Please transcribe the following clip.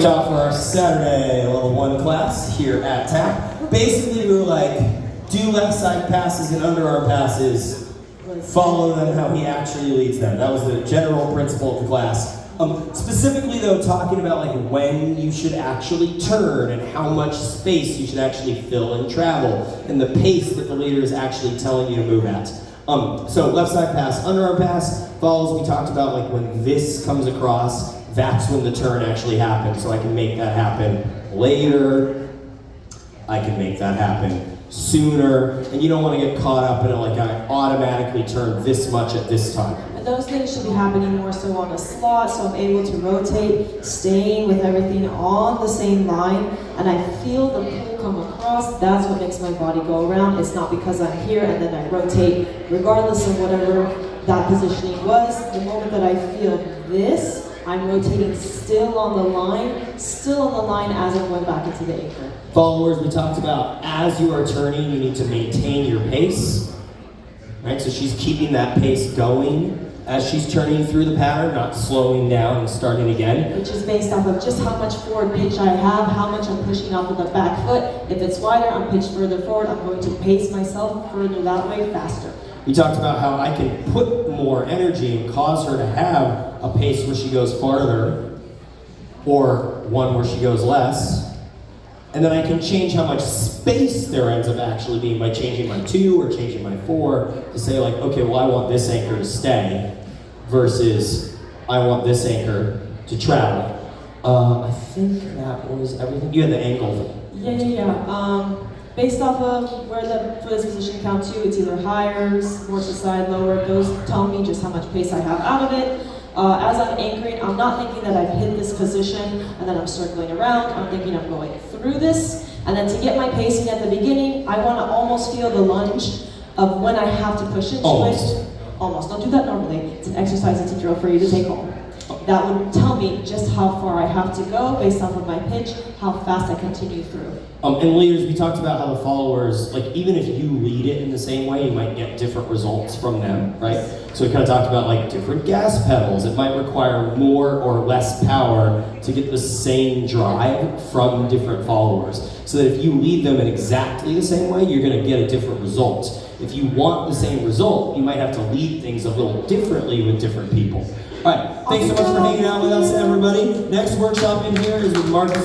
Off for our Saturday level 1 class here at TAP. Basically, we were like, do left side passes and underarm passes, follow them how he actually leads them. That was the general principle of the class. Specifically though, talking about like when you should actually turn and how much space you should actually fill and travel, and the pace that the leader is actually telling you to move at. So left side pass, underarm pass, follows, we talked about like when this comes across, that's when the turn actually happens. So I can make that happen later, I can make that happen sooner, and you don't want to get caught up in it like I automatically turn this much at this time. And those things should be happening more so on a slot, so I'm able to rotate, staying with everything on the same line, and I feel the pull come across. That's what makes my body go around. It's not because I'm here and then I rotate, regardless of whatever that positioning was. The moment that I feel this, I'm rotating still on the line as I'm going back into the anchor. Followers, we talked about as you are turning, you need to maintain your pace. Right, so she's keeping that pace going as she's turning through the pattern, not slowing down and starting again. Which is based off of just how much forward pitch I have, how much I'm pushing off of the back foot. If it's wider, I'm pitched further forward. I'm going to pace myself further that way, faster. We talked about how I can put more energy and cause her to have a pace where she goes farther, or one where she goes less. And then I can change how much space there ends up actually being by changing my 2 or changing my 4 to say like, okay, well I want this anchor to stay versus I want this anchor to travel. I think that was everything. You had the angle. Yeah. Based off of where the foot is positioned count to, it's either higher, more to the side, lower. Those tell me just how much pace I have out of it. As I'm anchoring, I'm not thinking that I've hit this position and then I'm circling around. I'm thinking I'm going through this. And then to get my pacing at the beginning, I want to almost feel the lunge of when I have to push into it. Almost. Don't do that normally. It's an exercise, it's a drill for you to take home. That would tell me just how far I have to go based off of my pitch, how fast I continue through. And leaders, we talked about how the followers, like even if you lead it in the same way, you might get different results from them, right? So we kind of talked about like different gas pedals. It might require more or less power to get the same drive from different followers. So that if you lead them in exactly the same way, you're gonna get a different result. If you want the same result, you might have to lead things a little differently with different people. All right, thanks so much for hanging out with us, everybody. Next workshop in here is with Marcus.